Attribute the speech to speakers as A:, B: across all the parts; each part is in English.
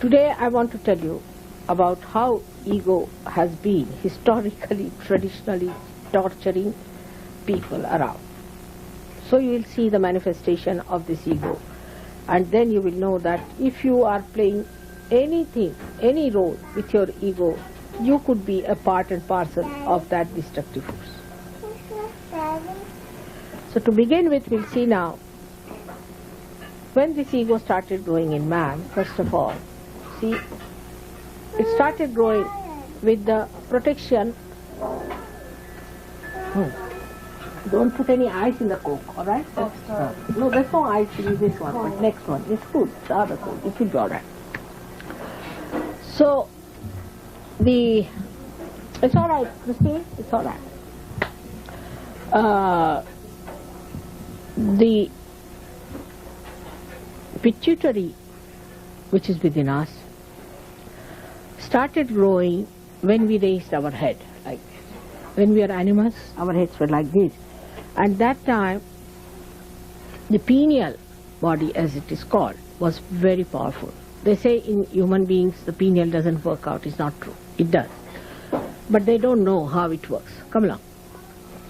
A: Today I want to tell you about how ego has been historically, traditionally torturing people around. So you will see the manifestation of this ego, and then you will know that if you are playing anything, any role with your ego, you could be a part and parcel of that destructive force. So to begin with, we'll see now, when this ego started growing in man, first of all, see, it started growing with the protection. Don't put any ice in the Coke, alright? No, there's no ice in this one, but next one is good, the other Coke, it will be alright. So, it's alright, Christine, it's alright. The pituitary, which is within us, started growing when we raised our head, like this. When we are animals, our heads were like this. And that time, the pineal body, as it is called, was very powerful. They say in human beings the pineal doesn't work out. It's not true. It does. But they don't know how it works. Come along.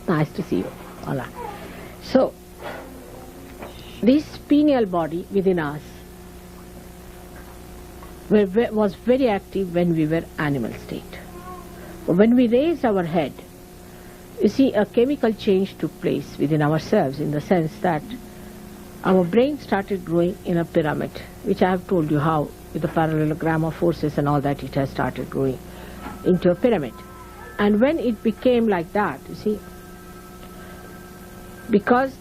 A: Nice to see you. All right. So, this pineal body within us was very active when we were animal state. But when we raised our head, you see, a chemical change took place within ourselves, in the sense that our brain started growing in a pyramid, which I have told you how, with the parallelogram of forces and all that, it has started growing into a pyramid. And when it became like that, you see, because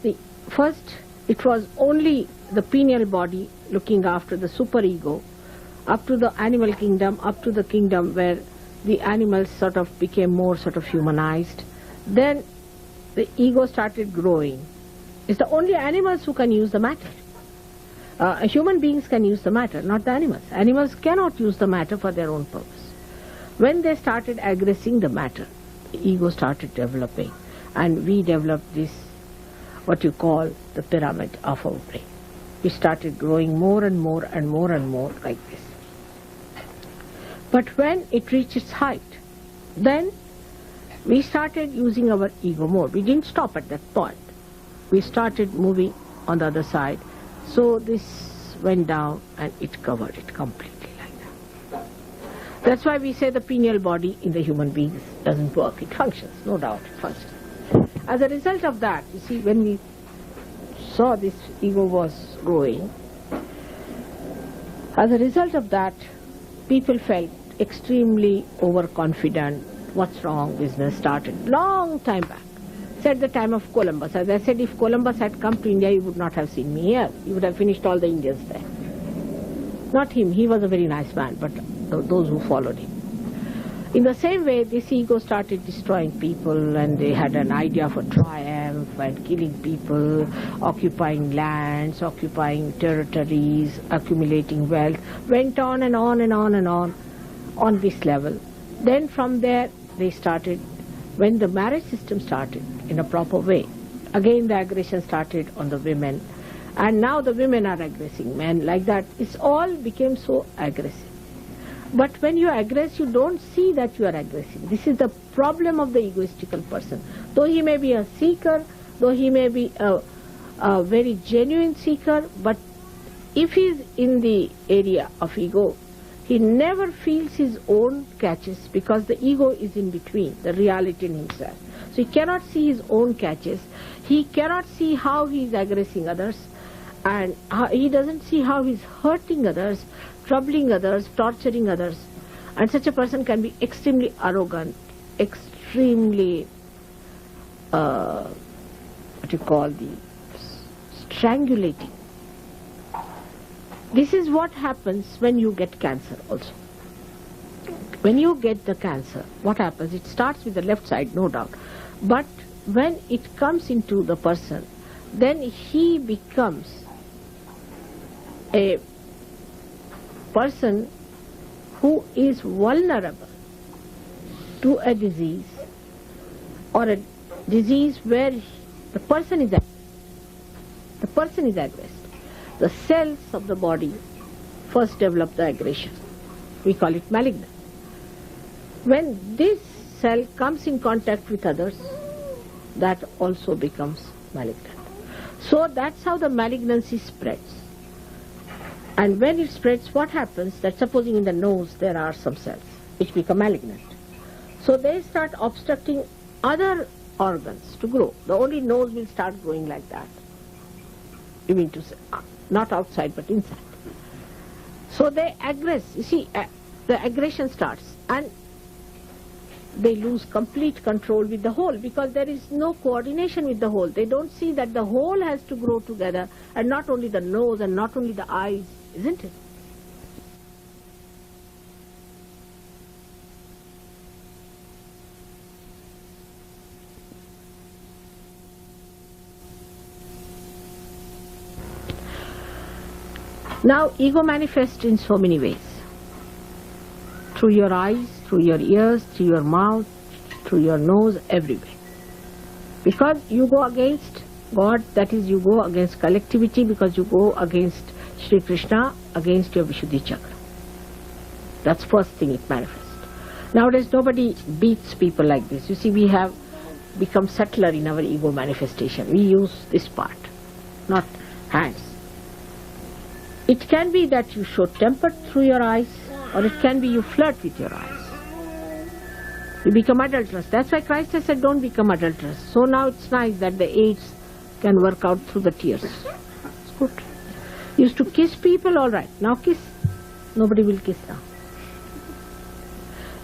A: first it was only the pineal body looking after the superego, up to the animal kingdom, up to the kingdom where the animals sort of became more sort of humanized. Then the ego started growing. It's the only animals who can use the matter. Human beings can use the matter, not the animals. Animals cannot use the matter for their own purpose. When they started aggressing the matter, the ego started developing, and we developed this, what you call the pyramid of our brain. We started growing more and more and more and more like this. But when it reached its height, then we started using our ego more. We didn't stop at that point. We started moving on the other side. So this went down and it covered it completely like that. That's why we say the pineal body in the human beings doesn't work. It functions, no doubt it functions. As a result of that, you see, when we saw this ego was growing, as a result of that, people felt extremely overconfident. What's wrong? Business started long time back. It's at the time of Columbus. As I said, if Columbus had come to India, he would not have seen me here. He would have finished all the Indians there. Not him. He was a very nice man, but those who followed him. In the same way, this ego started destroying people, and they had an idea for triumph and killing people, occupying lands, occupying territories, accumulating wealth, went on and on and on and on this level. Then from there, they started, when the marriage system started in a proper way, again the aggression started on the women, and now the women are aggressing men, like that. It all became so aggressive. But when you aggress, you don't see that you are aggressing. This is the problem of the egoistical person. Though he may be a seeker, though he may be a very genuine seeker, but if he is in the area of ego, he never feels his own catches, because the ego is in between, the reality in himself. So he cannot see his own catches. He cannot see how he is aggressing others, and he doesn't see how he is hurting others, troubling others, torturing others. And such a person can be extremely arrogant, extremely, strangulating. This is what happens when you get cancer also. When you get the cancer, what happens? It starts with the left side, no doubt. But when it comes into the person, then he becomes a person who is vulnerable to a disease, or a disease where the person is aggressed. The cells of the body first develop the aggression. We call it malignant. When this cell comes in contact with others, that also becomes malignant. So that's how the malignancy spreads. And when it spreads, what happens? That supposing in the nose there are some cells which become malignant. So they start obstructing other organs to grow. The only nose will start growing like that. You mean to say, not outside but inside. So they aggress. You see, the aggression starts and they lose complete control with the whole because there is no coordination with the whole. They don't see that the whole has to grow together, and not only the nose and not only the eyes, isn't it? Now, ego manifests in so many ways. Through your eyes, through your ears, through your mouth, through your nose, everywhere. Because you go against God, that is, you go against collectivity, because you go against Sri Krishna, against your Vishuddhi Chakra. That's first thing it manifests. Nowadays, nobody beats people like this. You see, we have become subtler in our ego manifestation. We use this part, not hands. It can be that you show temper through your eyes, or it can be you flirt with your eyes. You become adulterous. That's why Christ has said, don't become adulterous. So now it's nice that the AIDS can work out through the tears. It's good. Used to kiss people, all right. Now kiss. Nobody will kiss now.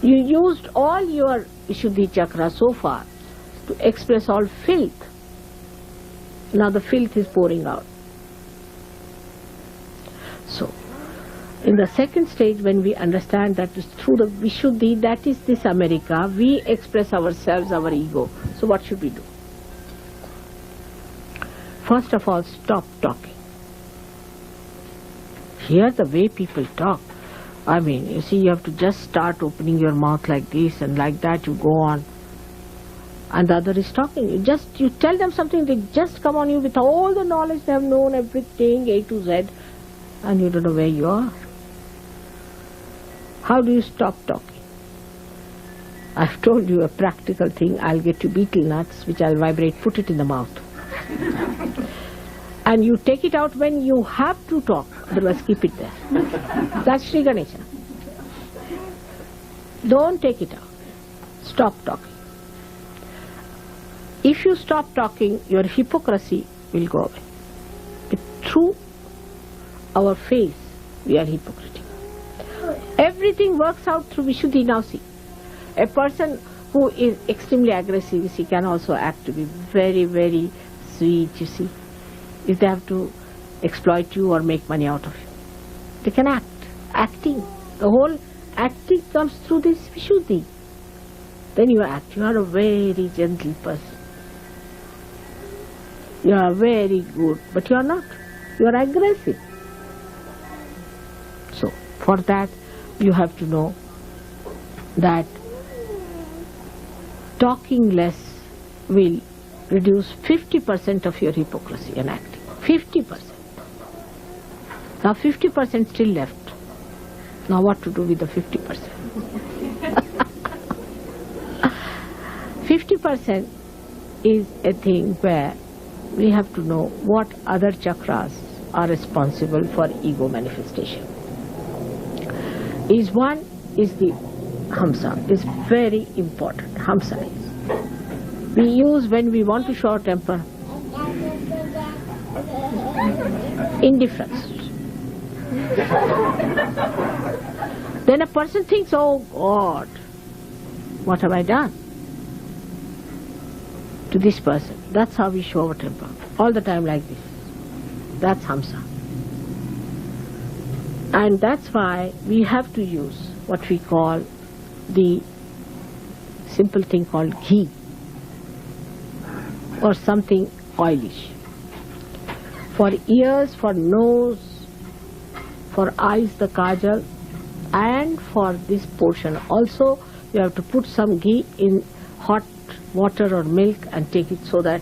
A: You used all your Vishuddhi Chakra so far to express all filth. Now the filth is pouring out. So, in the second stage, when we understand that is through the Vishuddhi, that is this America, we express ourselves, our ego. So what should we do? First of all, stop talking. Here the way people talk, I mean, you see, you have to just start opening your mouth like this, and like that you go on. And the other is talking. You tell them something, they just come on you with all the knowledge, they have known everything, A to Z, and you don't know where you are. How do you stop talking? I've told you a practical thing. I'll get you betel nuts, which I'll vibrate, put it in the mouth. And you take it out when you have to talk, otherwise keep it there. That's Sri Ganesha. Don't take it out. Stop talking. If you stop talking, your hypocrisy will go away. But through our face, we are hypocritical. Everything works out through Vishuddhi. Now see, a person who is extremely aggressive, you see, can also act to be very, very sweet, you see. If they have to exploit you or make money out of you, they can act. Acting. The whole acting comes through this Vishuddhi. Then you act. You are a very gentle person. You are very good, but you are not. You are aggressive. So, for that, you have to know that talking less will reduce 50% of your hypocrisy and acting. 50%. Now 50% still left. Now what to do with the 50%? 50% is a thing where we have to know what other chakras are responsible for ego manifestation. One is the Hamsa, is very important. Hamsa is. We use when we want to show our temper. Indifference. Then a person thinks, oh God, what have I done to this person? That's how we show our temper. All the time like this. That's Hamsa. And that's why we have to use what we call the simple thing called ghee or something oilish. For ears, for nose, for eyes the kajal, and for this portion also you have to put some ghee in hot water or milk and take it so that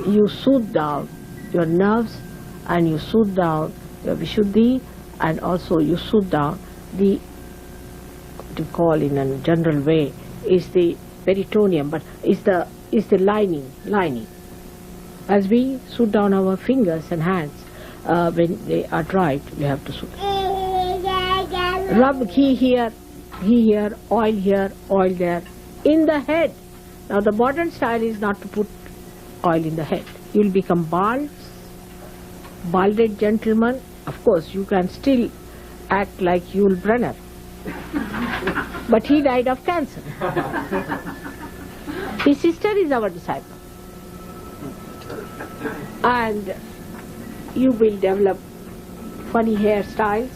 A: you soothe down your nerves and you soothe down your Vishuddhi and also you shoot down the, to call in a general way, is the peritoneum, but is the lining. As we shoot down our fingers and hands, when they are dried, we have to shoot. Rub ghee here, oil here, oil there, in the head. Now the modern style is not to put oil in the head. You will become balded gentleman. Of course, you can still act like Yul Brynner, but he died of cancer. His sister is our disciple. And you will develop funny hairstyles,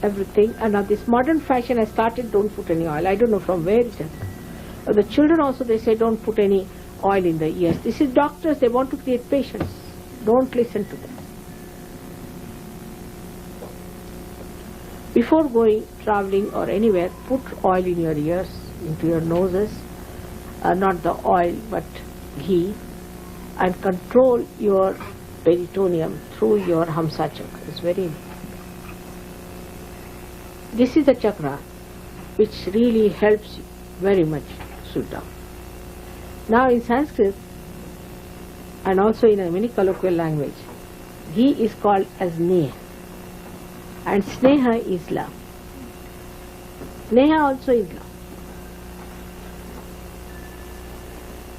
A: everything. And now this modern fashion has started, don't put any oil. I don't know from where it is. The children also, they say don't put any oil in the ears. This is doctors, they want to create patients. Don't listen to them. Before going, traveling or anywhere, put oil in your ears, into your noses, not the oil but ghee, and control your peritoneum through your Hamsa chakra. It's very important. This is the chakra which really helps you very much to shoot down. Now in Sanskrit and also in a many colloquial language, ghee is called as Neha, and Sneha is love. Neha also is love.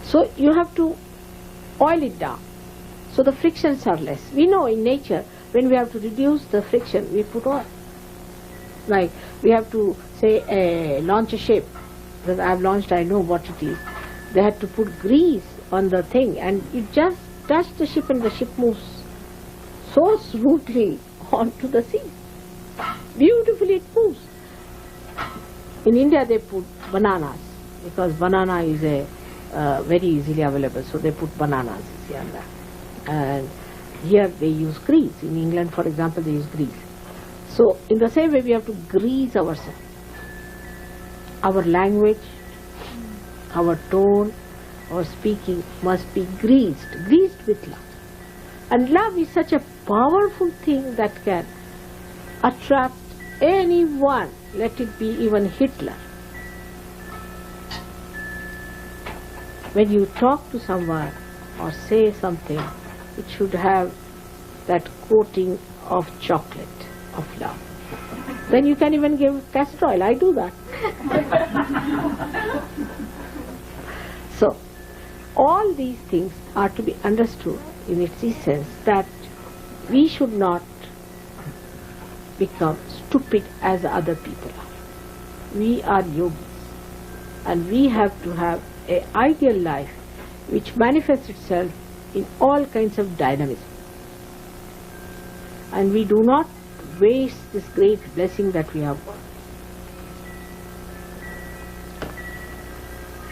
A: So you have to oil it down so the frictions are less. We know in nature when we have to reduce the friction, we put oil. Like we have to say launch a ship, because I have launched, I know what it is. They had to put grease on the thing and you just touch the ship and the ship moves so smoothly onto the sea. Beautifully it moves. In India they put bananas, because banana is very easily available, so they put bananas here and there. And here they use grease. In England, for example, they use grease. So in the same way we have to grease ourselves. Our language, our tone, our speaking must be greased with love. And love is such a powerful thing that can attract anyone, let it be even Hitler. When you talk to someone or say something, it should have that coating of chocolate, of love. Then you can even give castor oil. I do that. So, all these things are to be understood in its essence, that we should not become stupid as other people are. We are yogis, and we have to have an ideal life which manifests itself in all kinds of dynamism. And we do not waste this great blessing that we have got.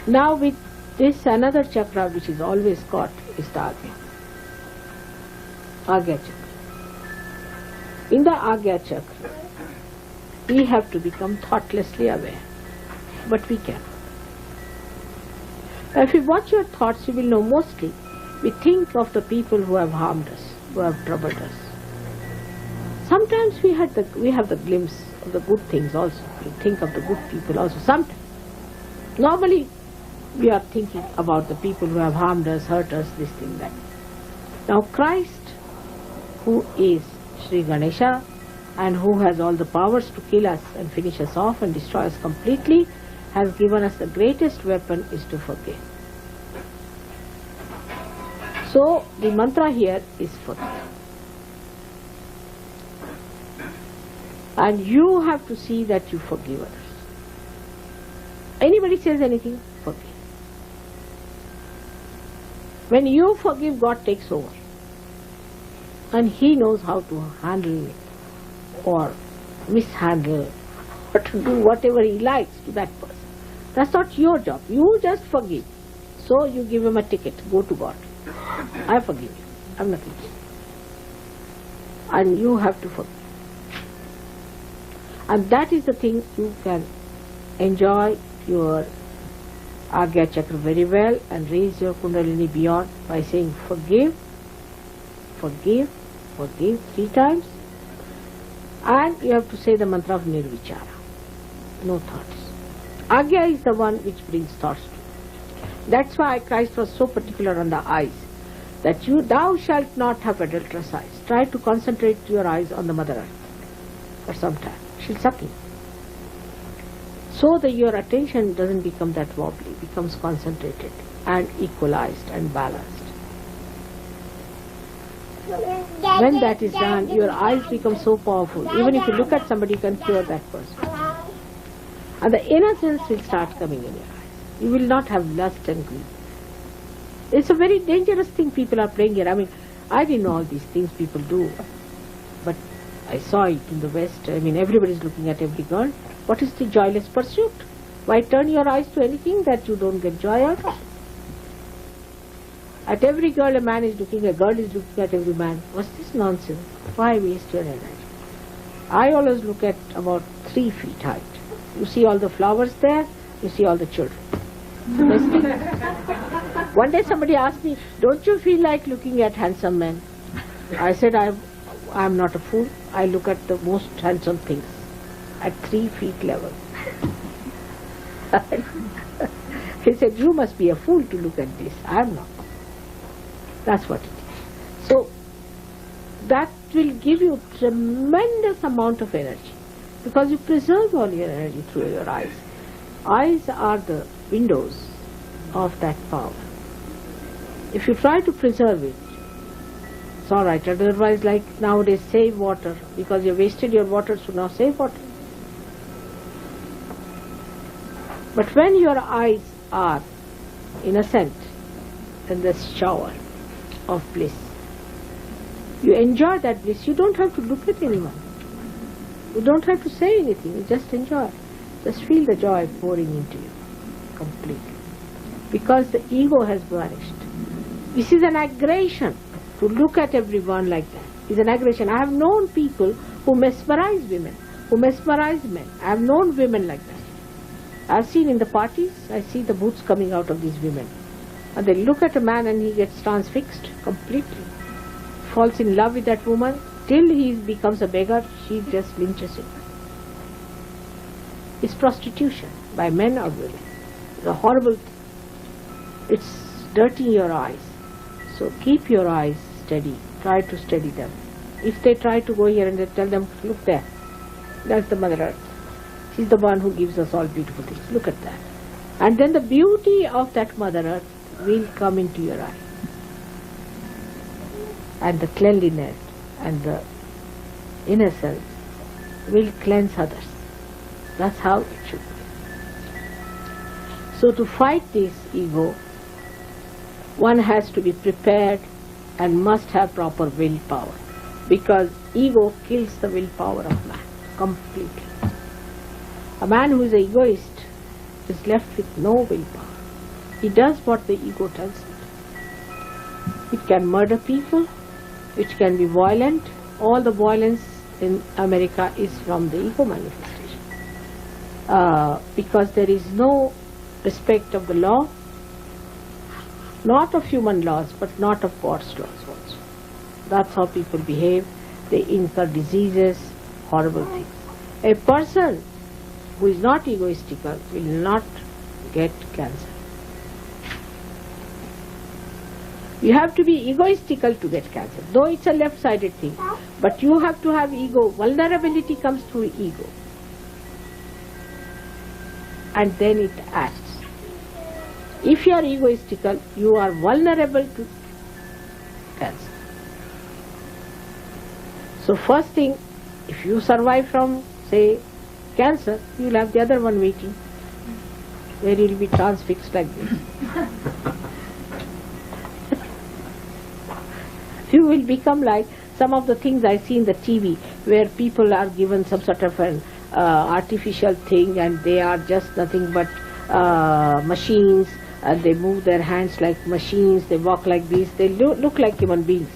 A: Now with this, another chakra which is always caught is the Agya chakra. In the Agya chakra, we have to become thoughtlessly aware, but we cannot. If you watch your thoughts, you will know mostly we think of the people who have harmed us, who have troubled us. Sometimes we have the glimpse of the good things also. We think of the good people also. Sometimes. Normally, we are thinking about the people who have harmed us, hurt us, this thing, that. Now Christ, who is Sri Ganesha, and who has all the powers to kill us and finish us off and destroy us completely, has given us the greatest weapon is to forgive. So the mantra here is forgive. And you have to see that you forgive others. Anybody says anything, forgive. When you forgive, God takes over. And He knows how to handle or mishandle or to do whatever He likes to that person. That's not your job. You just forgive. So you give him a ticket. Go to God. I forgive you. I'm nothing. And you have to forgive. And that is the thing you can enjoy your Agya chakra very well and raise your Kundalini beyond by saying forgive, forgive, forgive 3 times. And you have to say the mantra of nirvichara. No thoughts. Agya is the one which brings thoughts to you. That's why Christ was so particular on the eyes. That thou shalt not have adulterous eyes. Try to concentrate your eyes on the Mother Earth for some time. She'll suck you. So that your attention doesn't become that wobbly, becomes concentrated and equalized and balanced. When that is done, your eyes become so powerful. Even if you look at somebody, you can cure that person. And the innocence will start coming in your eyes. You will not have lust and greed. It's a very dangerous thing people are playing here. I mean, I didn't know all these things people do. But I saw it in the West. I mean, everybody's looking at every girl. What is the joyless pursuit? Why turn your eyes to anything that you don't get joy out of? At every girl, a man is looking, a girl is looking at every man. What's this nonsense? Why waste your energy? I always look at about 3 feet height. You see all the flowers there, you see all the children. One day somebody asked me, don't you feel like looking at handsome men? I said, I'm not a fool. I look at the most handsome things at 3 feet level. He said, you must be a fool to look at this. I'm not. That's what it is. So that will give you tremendous amount of energy because you preserve all your energy through your eyes. Eyes are the windows of that power. If you try to preserve it, it's all right. Otherwise, like nowadays, save water because you wasted your water, so now save water. But when your eyes are innocent in this shower of bliss, you enjoy that bliss. You don't have to look at anyone. You don't have to say anything. You just enjoy. Just feel the joy pouring into you completely. Because the ego has vanished. This is an aggression to look at everyone like that. It's an aggression. I have known people who mesmerize women, who mesmerize men. I have known women like that. I've seen in the parties, I see the boots coming out of these women. And they look at a man and he gets transfixed completely. Falls in love with that woman. Till he becomes a beggar, she just lynches him. It's prostitution by men or women. It's a horrible thing. It's dirtying your eyes. So keep your eyes steady. Try to steady them. If they try to go here and they tell them, look there, that's the Mother Earth. She's the one who gives us all beautiful things. Look at that. And then the beauty of that Mother Earth will come into your eye. And the cleanliness and the innocence will cleanse others. That's how it should be. So to fight this ego, one has to be prepared and must have proper willpower. Because ego kills the willpower of man completely. A man who is an egoist is left with no willpower. He does what the ego tells him. It can murder people, it can be violent. All the violence in America is from the ego manifestation. Because there is no respect of the law, not of human laws, but not of God's laws also. That's how people behave. They incur diseases, horrible things. A person who is not egoistical will not get cancer. You have to be egoistical to get cancer, though it's a left-sided thing. But you have to have ego. Vulnerability comes through ego. And then it acts. If you are egoistical, you are vulnerable to cancer. So first thing, if you survive from, say, cancer, you will have the other one waiting, where you will be transfixed like this. You will become like some of the things I see in the TV, where people are given some sort of an artificial thing and they are just nothing but machines, and they move their hands like machines, they walk like this, they look like human beings,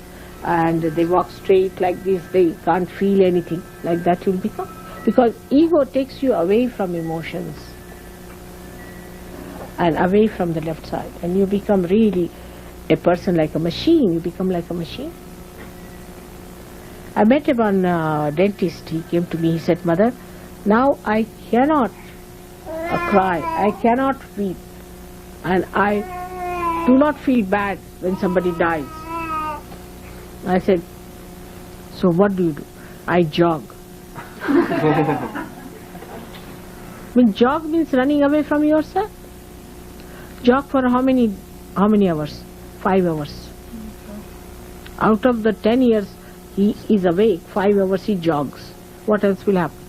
A: and they walk straight like this, they can't feel anything. Like that you will become. Because ego takes you away from emotions and away from the left side, and you become really a person like a machine. You become like a machine. I met him on dentist. He came to me. He said, "Mother, now I cannot cry. I cannot weep, and I do not feel bad when somebody dies." I said, "So what do you do?" "I jog." I mean, jog means running away from yourself. Jog for how many hours? 5 hours. Out of the 10 years he is awake, 5 hours he jogs. What else will happen?